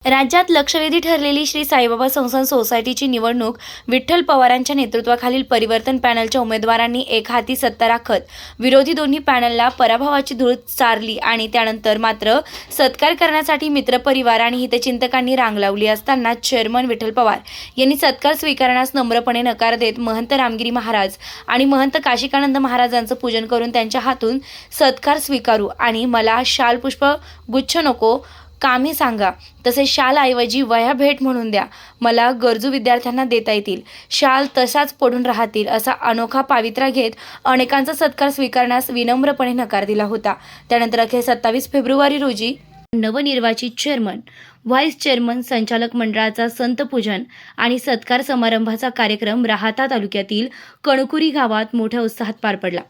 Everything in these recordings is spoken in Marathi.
राज्यात लक्षवेधी ठरलेली श्री साईबाबा संस्थान सोसायटीची निवडणूक विठ्ठल पवारांच्या नेतृत्वाखालील परिवर्तन पॅनलच्या उमेदवारांनी एक हाती सत्ता राखत विरोधी दोन्ही पॅनलला पराभवाची धूळ चारली आणि त्यानंतर मात्र सत्कार करण्यासाठी मित्रपरिवार आणि हितचिंतकांनी रांग लावली असताना चेअरमन विठ्ठल पवार यांनी सत्कार स्वीकारण्यास नम्रपणे नकार देत महंत रामगिरी महाराज आणि महंत काशिकानंद महाराजांचं पूजन करून त्यांच्या हातून सत्कार स्वीकारू आणि मला शाल पुष्प गुच्छ नको कामे सांगा, तसे शाल ऐवजी वह्या भेट म्हणून द्या, मला गरजू विद्यार्थ्यांना देता येतील, शाल तसाच पडून राहतील असा अनोखा पावित्रा घेत अनेकांचा सत्कार स्वीकारण्यास विनम्रपणे नकार दिला होता। त्यानंतर अखेर 27 फेब्रुवारी रोजी नवनिर्वाचित चेअरमन, व्हाईस चेअरमन, संचालक मंडळाचा संत पूजन आणि सत्कार समारंभाचा कार्यक्रम राहाता तालुक्यातील कणकुरी गावात मोठ्या उत्साहात पार पडला।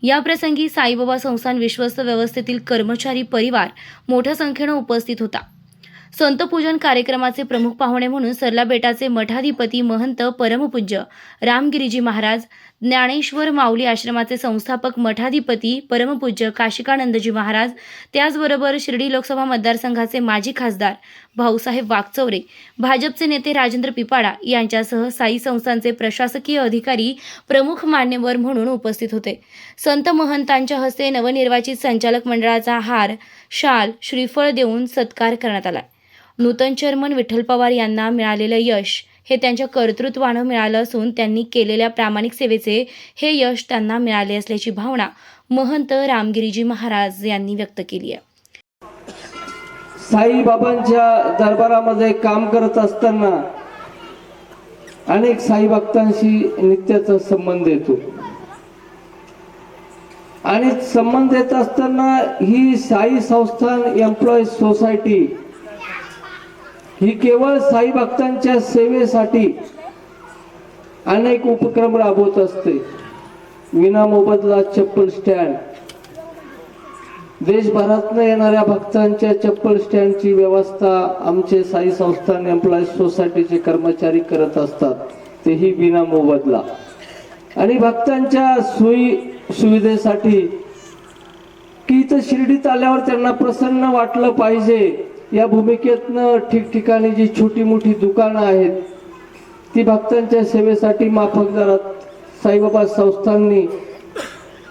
या प्रसंगी साईबाबा संस्थान विश्वस्त व्यवस्थेतील कर्मचारी परिवार मोठ्या संख्येने उपस्थित होता। संत पूजन कार्यक्रमाचे प्रमुख पाहुणे म्हणून सरला बेटाचे मठाधिपती महंत परमपूज्य रामगिरीजी महाराज, ज्ञानेश्वर माऊली आश्रमाचे संस्थापक मठाधिपती परमपूज्य काशिकानंदजी महाराज, त्याचबरोबर शिर्डी लोकसभा मतदारसंघाचे माजी खासदार भाऊसाहेब वाकचौरे, भाजपचे नेते राजेंद्र पिपाडा यांच्यासह साई संस्थानचे प्रशासकीय अधिकारी प्रमुख मान्यवर म्हणून उपस्थित होते। संत महंतांच्या हस्ते नवनिर्वाचित संचालक मंडळाचा हार, शाल, श्रीफळ देऊन सत्कार करण्यात आला। नूतन चेअरमन विठ्ठल पवार यांना मिळालेलं यश हे त्यांच्या कर्तृत्वानं मिळालं असून त्यांनी केलेल्या प्रामाणिक सेवेचे हे यश त्यांना मिळाले असल्याची भावना महंत रामगिरीजी महाराज यांनी व्यक्त केली आहे। साईबाबांच्या दरबारामध्ये काम करत असताना अनेक साई भक्तांशी नित्याचा संबंध येतो आणि संबंध येत असताना ही साई संस्थान एम्प्लॉईज सोसायटी ही केवळ साई भक्तांच्या सेवेसाठी अनेक उपक्रम राबवत असते। विना मोबदला चप्पल स्टँड, देशभरातून येणाऱ्या भक्तांच्या चप्पल स्टँडची व्यवस्था आमचे साई संस्थान एम्प्लॉईज सोसायटीचे कर्मचारी करत असतात, तेही विना मोबदला। आणि भक्तांच्या सोयी सुविधेसाठी की इथं शिर्डीत आल्यावर त्यांना प्रसन्न वाटलं पाहिजे या भूमिकेतनं ठिकठिकाणी जी छोटी मोठी दुकानं आहेत ती भक्तांच्या सेवेसाठी माफक दरात साईबाबा संस्थांनी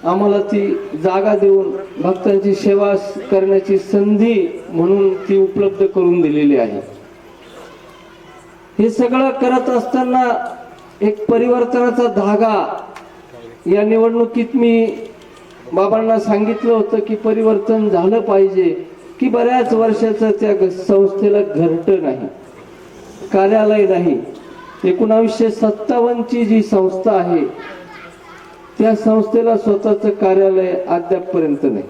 आम्हाला ती जागा देऊन भक्तांची सेवा करण्याची संधी म्हणून ती उपलब्ध करून दिलेली आहे। हे सगळं करत असताना एक परिवर्तनाचा धागा या निवडणुकीत मी बाबांना सांगितलं होतं की परिवर्तन झालं पाहिजे, की बऱ्याच वर्षाचं त्या संस्थेला घरटं नाही, कार्यालय नाही। 1957 ची जी संस्था आहे त्या संस्थेला स्वतःचं कार्यालय अद्यापपर्यंत नाही।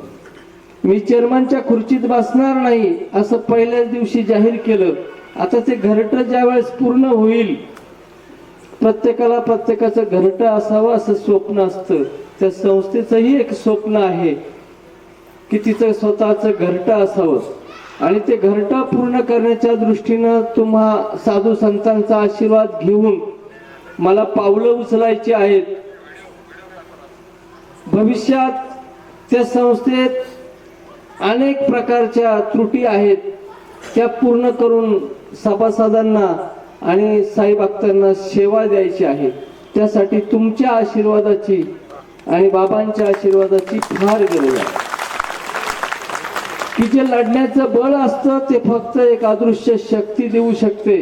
मी चेअरमनच्या खुर्चीत बसणार नाही असं पहिल्याच दिवशी जाहीर केलं। आता ते घरटं ज्यावेळेस पूर्ण होईल, प्रत्येकाला प्रत्येकाचं घरटं असावं असं स्वप्न असतं। त्या संस्थेचंही एक स्वप्न आहे की तिचं स्वतःचं घरटं असावं आणि ते घरटं पूर्ण करण्याच्या दृष्टीनं तुम्हा साधू संतांचा आशीर्वाद घेऊन मला पावलं उचलायची आहेत। भविष्यात त्या संस्थेत अनेक प्रकारच्या त्रुटी आहेत, त्या पूर्ण करून सभासदांना आणि साई भक्तांना सेवा द्यायची आहे। त्यासाठी तुमच्या आशीर्वादाची आणि बाबांच्या आशीर्वादाची फार गरज आहे। की जे लढण्याचं बळ असतं ते फक्त एक अदृश्य शक्ती देऊ शकते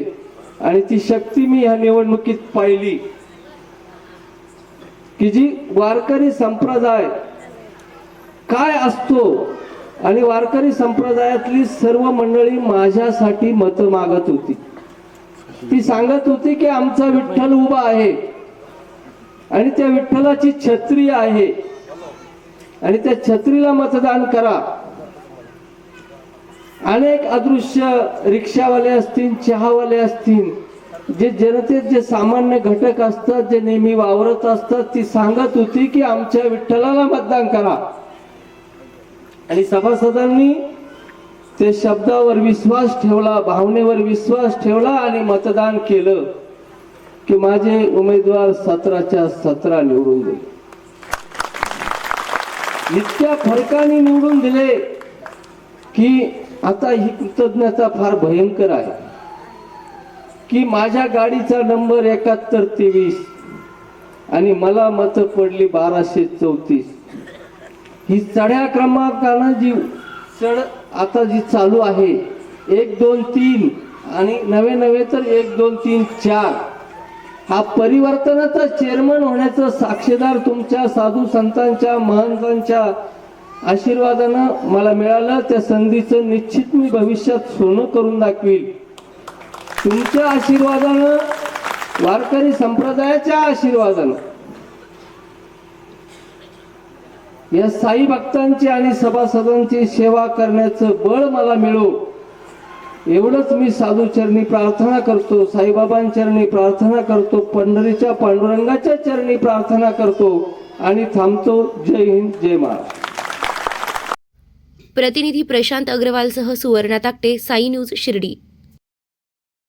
आणि ती शक्ती मी ह्या निवडणुकीत पाहिली की जी वारकरी संप्रदाय काय असतो आणि वारकरी संप्रदायातली सर्व मंडळी माझ्यासाठी मत मागत होती। ती सांगत होती की आमचा विठ्ठल उभा आहे आणि त्या विठ्ठलाची छत्री आहे आणि त्या छत्रीला मतदान करा। अनेक अदृश्य रिक्षावाले असतील, चहावाले असतील, जे जनतेत जे सामान्य घटक असतात, जे नेहमी वावरत असतात, ती सांगत होती की आमच्या विठ्ठलाला मतदान करा। आणि सभासदांनी ते शब्दावर विश्वास ठेवला, भावनेवर विश्वास ठेवला आणि मतदान केलं की माझे उमेदवार 17च्या 17 निवडून दिले। इतक्या फरकाने निवडून दिले की आता ही कृतज्ञता फार भयंकर आहे की माझ्या गाडीचा नंबर 7123 आणि मला मतं पडली 1234. ही चढ्या क्रमांकानं जी चढ आता जी चालू आहे 1 2 3 आणि नवे तर 1 2 3 4 हा परिवर्तनाचा चेअरमन होण्याचं साक्षीदार तुमच्या साधू संतांच्या महंतांच्या आशीर्वादानं मला मिळालं. त्या संधीचं निश्चित मी भविष्यात सोनं करून दाखवील. तुमच्या आशीर्वादानं, वारकरी संप्रदायाच्या आशीर्वादानं या साई भक्तांची आणि सभासदांची सेवा करण्याचं बळ मला मिळो एवढंच मी साधूचरणी प्रार्थना करतो, साईबाबांचरणी प्रार्थना करतो, पंढरीच्या पांडुरंगाच्या चरणी प्रार्थना करतो आणि थांबतो. जय हिंद, जय महाराष्ट्र. प्रतिनिधी प्रशांत अग्रवालसह सुवर्णा ताकटे, साई न्यूज शिर्डी.